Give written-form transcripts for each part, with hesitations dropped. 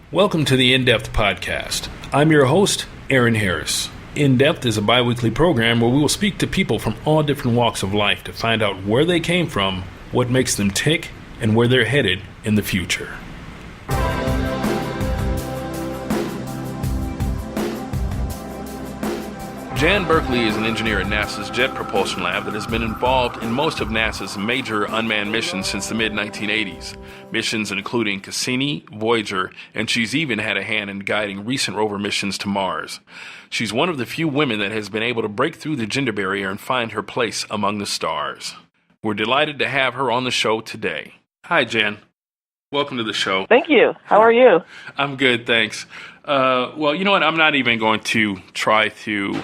Welcome to the In-Depth Podcast. I'm your host, Aaron Harris. In-Depth is a bi-weekly program where we will speak to people from all different walks of life to find out where they came from, what makes them tick, and where they're headed in the future. Janberkeley is an engineer at NASA's Jet Propulsion Lab that has been involved in most of NASA's major unmanned missions since the mid-1980s. Missions including Cassini, Voyager, and she's even had a hand in guiding recent rover missions to Mars. She's one of the few women that has been able to break through the gender barrier and find her place among the stars. We're delighted to have her on the show today. Hi, Jan. Welcome to the show. Thank you. How are you? I'm good, thanks. Well, you know what? I'm not even going to try to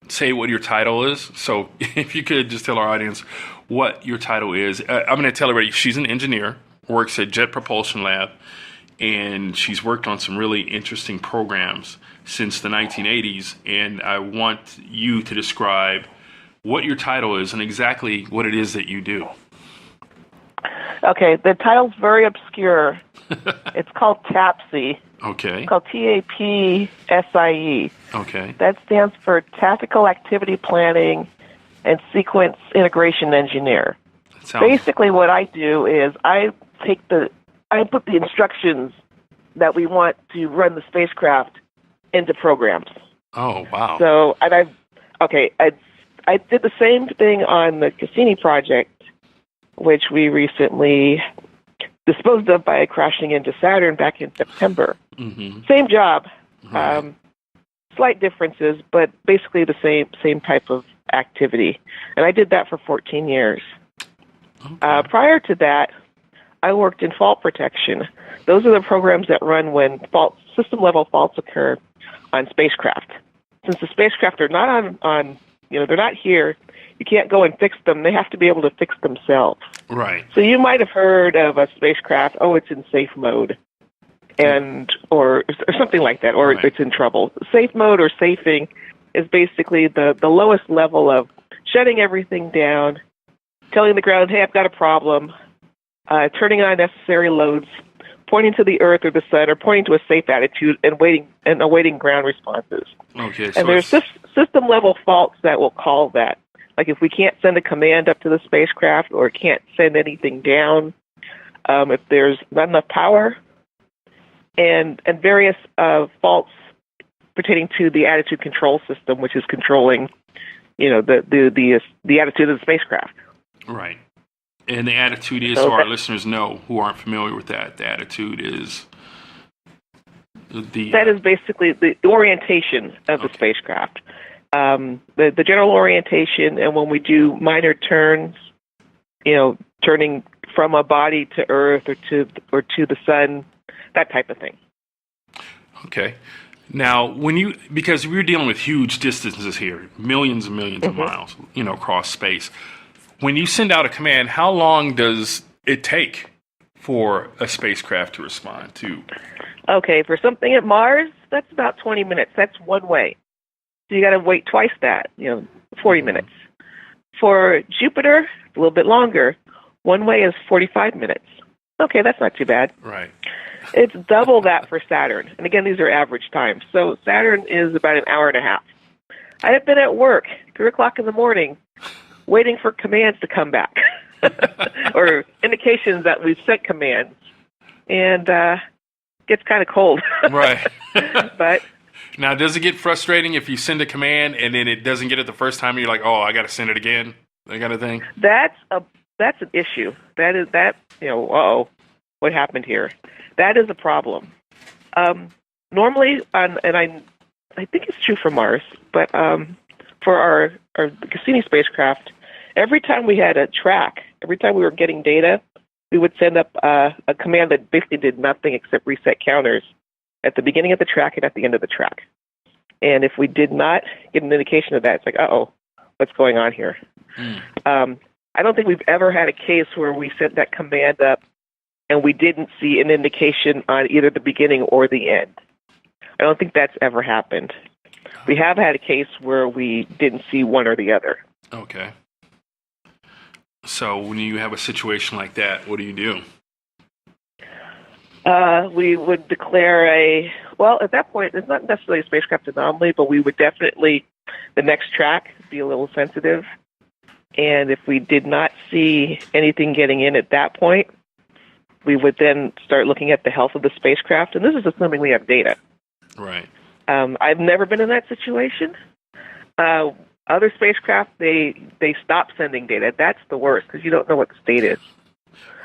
say what your title is. So if you could just tell our audience what your title is. I'm going to tell everybody she's an engineer, works at Jet Propulsion Lab, and she's worked on some really interesting programs since the 1980s. And I want you to describe what your title is and exactly what it is that you do. Okay, the title's very obscure. It's called TAPSI. Okay. It's called TAPSIE. Okay. That stands for Tactical Activity Planning and Sequence Integration Engineer. Basically, what I do is I put the instructions that we want to run the spacecraft into programs. Oh, wow. So, I did the same thing on the Cassini project, which we recently disposed of by crashing into Saturn back in September. Mm-hmm. Same job, right. Slight differences, but basically the same type of activity. And I did that for 14 years. Okay. Prior to that, I worked in fault protection. Those are the programs that run when system-level faults occur on spacecraft. Since the spacecraft are not on they're not here, you can't go and fix them. They have to be able to fix themselves. Right. So you might have heard of a spacecraft, it's in safe mode, or something like that, or right. It's in trouble. Safe mode or safing is basically the lowest level of shutting everything down, telling the ground, hey, I've got a problem, turning on necessary loads, pointing to the Earth or the Sun, or pointing to a safe attitude and awaiting ground responses. Okay. So and there's system-level faults that will call that. Like if we can't send a command up to the spacecraft or can't send anything down, if there's not enough power, and various faults pertaining to the attitude control system, which is controlling, the attitude of the spacecraft. Right. And the attitude is, so our listeners know who aren't familiar with that, the attitude is that is basically the orientation of the spacecraft. The general orientation, and when we do minor turns, turning from a body to Earth or to the Sun, that type of thing. Okay. Now, because we're dealing with huge distances here, millions and millions of miles, across space. When you send out a command, how long does it take for a spacecraft to respond to? Okay, for something at Mars, that's about 20 minutes. That's one way. So you got to wait twice that, 40 minutes. For Jupiter, it's a little bit longer. One way is 45 minutes. Okay, that's not too bad. Right. It's double that for Saturn. And again, these are average times. So Saturn is about an hour and a half. I have been at work, 3 o'clock in the morning, waiting for commands to come back or indications that we've sent commands. And gets kind of cold. Right. But now, does it get frustrating if you send a command and then it doesn't get it the first time and you're like, oh, I got to send it again, that kind of thing? That's an issue. What happened here? That is a problem. Normally, and I think it's true for Mars, but for our Cassini spacecraft, every time we had a track, every time we were getting data, we would send up a command that basically did nothing except reset counters at the beginning of the track and at the end of the track. And if we did not get an indication of that, it's like, what's going on here? I don't think we've ever had a case where we sent that command up and we didn't see an indication on either the beginning or the end. I don't think that's ever happened. We have had a case where we didn't see one or the other. Okay. So when you have a situation like that, what do you do? We would declare well, at that point, it's not necessarily a spacecraft anomaly, but we would definitely, the next track, be a little sensitive. And if we did not see anything getting in at that point, we would then start looking at the health of the spacecraft. And this is assuming we have data. Right. I've never been in that situation. Other spacecraft, they stop sending data. That's the worst because you don't know what the state is.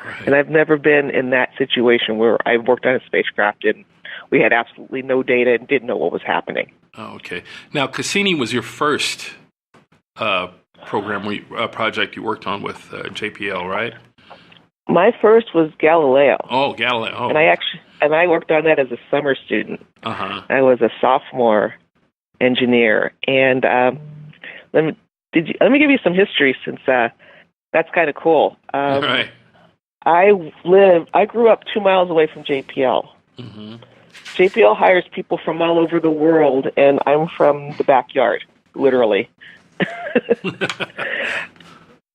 Right. And I've never been in that situation where I worked on a spacecraft and we had absolutely no data and didn't know what was happening. Oh, okay. Now, Cassini was your first project you worked on with JPL, right? My first was Galileo. Oh, Galileo. Oh. And I worked on that as a summer student. Uh-huh. I was a sophomore engineer, and let me give you some history since that's kind of cool. Right. I grew up 2 miles away from JPL. Mm-hmm. JPL hires people from all over the world, and I'm from the backyard, literally.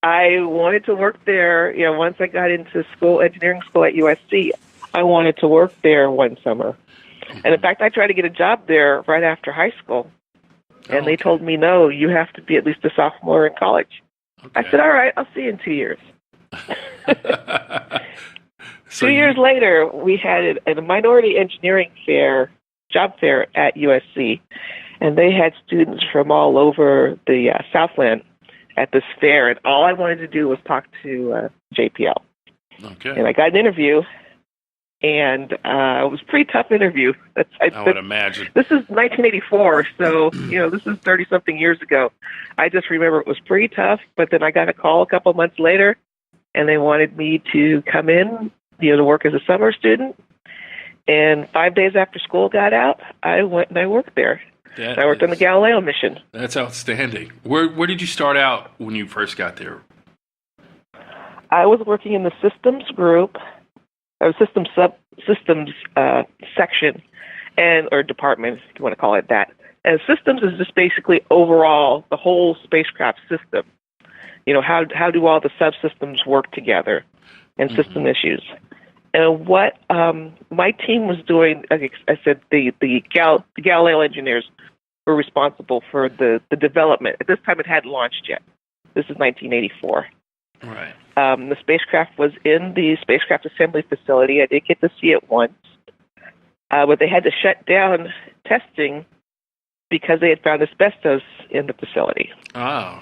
I wanted to work there. Once I got into engineering school at USC, I wanted to work there one summer. And in fact, I tried to get a job there right after high school. And they told me, no, you have to be at least a sophomore in college. Okay. I said, all right, I'll see you in 2 years. So 2 years later, we had a minority engineering job fair at USC. And they had students from all over the Southland at this fair. And all I wanted to do was talk to JPL. Okay. And I got an interview. And it was a pretty tough interview. I would imagine. This is 1984, so, this is 30-something years ago. I just remember it was pretty tough, but then I got a call a couple months later, and they wanted me to come in, to work as a summer student. And 5 days after school got out, I went and I worked there. I worked on the Galileo mission. That's outstanding. Where did you start out when you first got there? I was working in the systems group. Systems section or department, if you want to call it that. And systems is just basically overall the whole spacecraft system. How do all the subsystems work together and system issues. And what my team was doing, like I said, the Galileo engineers were responsible for the development. At this time, it hadn't launched yet. This is 1984. Right. The spacecraft was in the spacecraft assembly facility. I did get to see it once, but they had to shut down because they had found asbestos in the facility. Oh.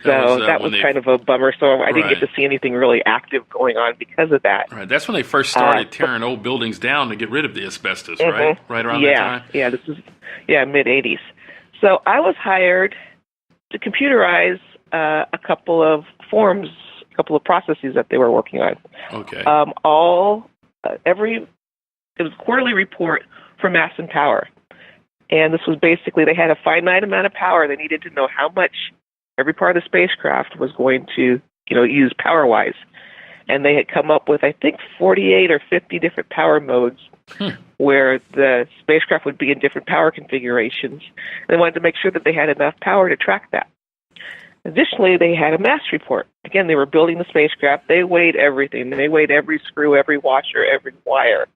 That was kind of a bummer. So I didn't get to see anything really active going on because of that. Right. That's when they first started tearing old buildings down to get rid of the asbestos, right? Right around that time? Yeah, this is mid-'80s. So I was hired to computerize a couple of forms, a couple of processes that they were working on. Okay. It was a quarterly report for mass and power. And this was basically, they had a finite amount of power. They needed to know how much every part of the spacecraft was going to, use power-wise. And they had come up with, I think, 48 or 50 different power modes where the spacecraft would be in different power configurations. They wanted to make sure that they had enough power to track that. Additionally, they had a mass report. Again, they were building the spacecraft. They weighed everything. They weighed every screw, every washer, every wire.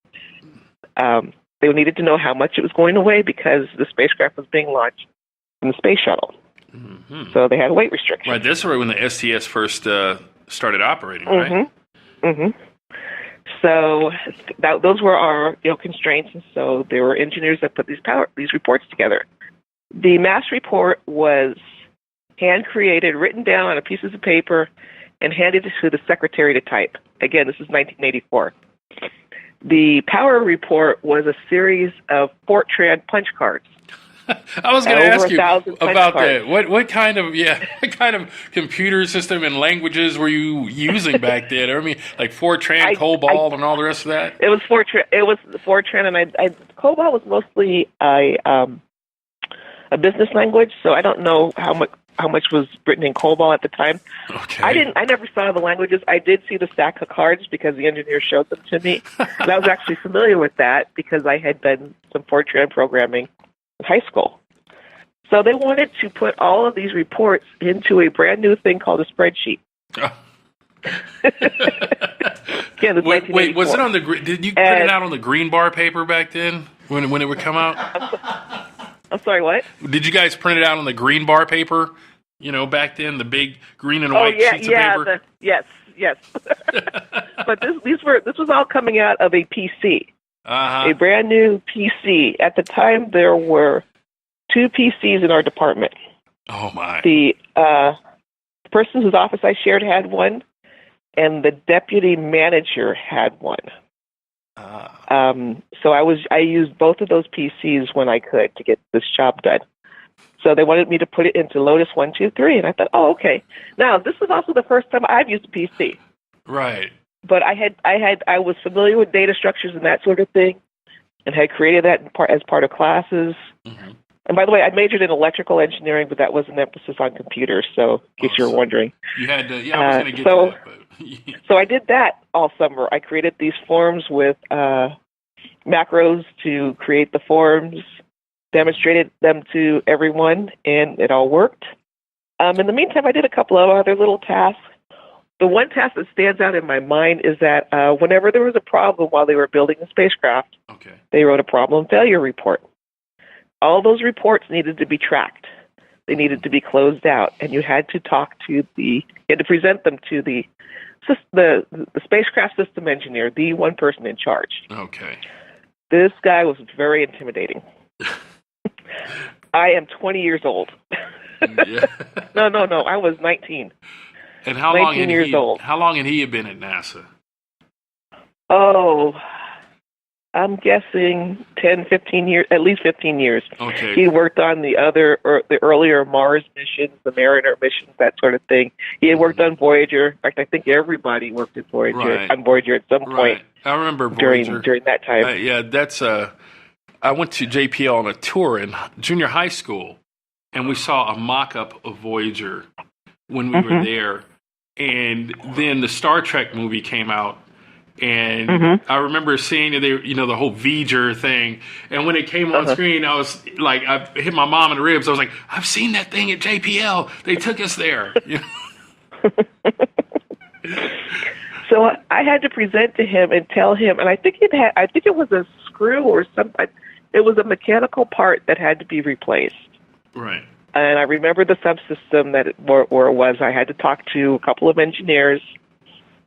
They needed to know how much it was going to weigh because the spacecraft was being launched from the space shuttle. Mm-hmm. So they had a weight restriction. Right, this is right when the STS first started operating, right? Mm-hmm. So those were our constraints, and so there were engineers that put these reports together. The mass report was hand-created, written down on pieces of paper, and handed to the secretary to type. Again, this is 1984. The power report was a series of Fortran punch cards. I was going to ask you about cards. that. What kind of computer system and languages were you using back then? I mean, like Fortran, COBOL, and all the rest of that. It was Fortran. And COBOL was mostly a business language. So I don't know how much was written in COBOL at the time. Okay. I never saw the languages. I did see the stack of cards because the engineer showed them to me. And I was actually familiar with that because I had done some Fortran programming in high school. So they wanted to put all of these reports into a brand new thing called a spreadsheet. Oh. Again, it's wait, was it on the? Did you print it out on the green bar paper back then when it would come out? I'm sorry, what? Did you guys print it out on the green bar paper? Back then, the big green and white sheets of paper. Yes. But this was all coming out of a PC, a brand new PC. At the time, there were 2 PCs in our department. Oh my! The person whose office I shared had one, and the deputy manager had one. So I used both of those PCs when I could to get this job done. So they wanted me to put it into Lotus 1-2-3, and I thought, oh, okay. Now this was also the first time I've used a PC. Right. But I was familiar with data structures and that sort of thing, and had created that as part of classes. Mm-hmm. And by the way, I majored in electrical engineering, but that was an emphasis on computers. So, in case you're wondering, you had to. Yeah, I was going to get to that. But so I did that all summer. I created these forms with macros to create the forms, demonstrated them to everyone, and it all worked. In the meantime, I did a couple of other little tasks. The one task that stands out in my mind is that whenever there was a problem while they were building the spacecraft, they wrote a problem failure report. All those reports needed to be tracked. They needed to be closed out, and you had to present them to the spacecraft system engineer, the one person in charge. Okay. This guy was very intimidating. I am 20 years old. Yeah. No. I was 19. And how long had he been at NASA? Oh, I'm guessing 10, 15 years, at least 15 years. Okay. He worked on the earlier Mars missions, the Mariner missions, that sort of thing. He had worked on Voyager. In fact, I think everybody worked at Voyager at some point. I remember Voyager during that time. That's I went to JPL on a tour in junior high school, and we saw a mock-up of Voyager when we were there. And then the Star Trek movie came out, and I remember seeing the whole Voyager thing. And when it came on screen, I was like, I hit my mom in the ribs. I was like, I've seen that thing at JPL. They took us there. So I had to present to him and tell him, and I think it was a screw or something. It was a mechanical part that had to be replaced. Right. And I remember the subsystem where it was. I had to talk to a couple of engineers.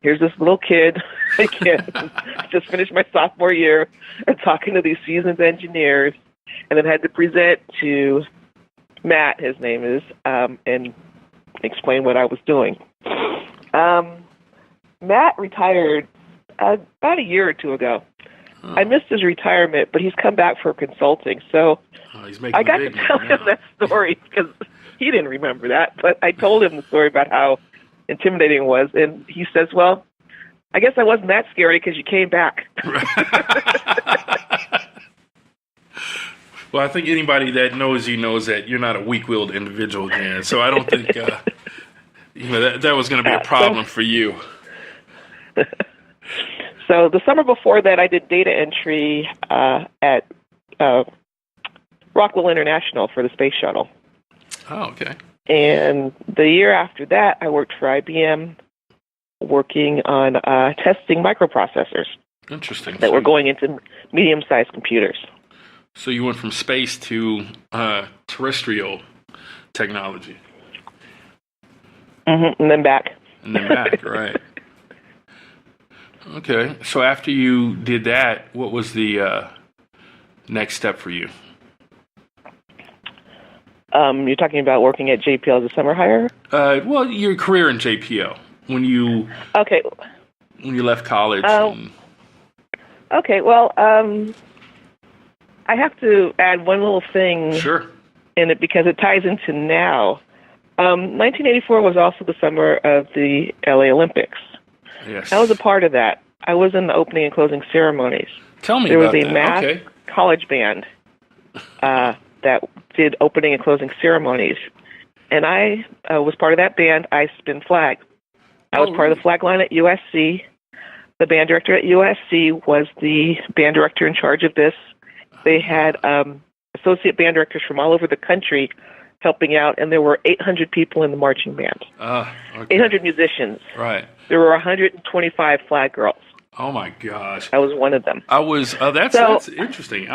Here's this little kid, again, just finished my sophomore year, and talking to these seasoned engineers, and then had to present to Matt, his name is, and explain what I was doing. Matt retired about a year or two ago. I missed his retirement, but he's come back for consulting. So I got to tell him that story because he didn't remember that. But I told him the story about how intimidating it was. And he says, well, I guess I wasn't that scary because you came back. Well, I think anybody that knows you knows that you're not a weak-willed individual, Jan. So I don't think that was going to be a problem for you. So the summer before that, I did data entry at Rockwell International for the space shuttle. Oh, okay. And the year after that, I worked for IBM, working on testing microprocessors. Interesting. That were going into medium-sized computers. So you went from space to terrestrial technology. Mm-hmm, and then back. Right. Okay. So after you did that, what was the next step for you? You're talking about working at JPL as a summer hire? Well, your career in JPL when you left college. Okay. Well, I have to add one little thing. Sure. In it because it ties into now. 1984 was also the summer of the LA Olympics. Yes. I was a part of that. I was in the opening and closing ceremonies. Tell me about that. There was a math college band that did opening and closing ceremonies. And I was part of that band. I spin flag. I was part of the flag line at USC. The band director at USC was the band director in charge of this. They had associate band directors from all over the country helping out, and there were 800 people in the marching band. Okay. 800 musicians. Right. There were 125 flag girls. Oh my gosh. I was one of them. That's interesting.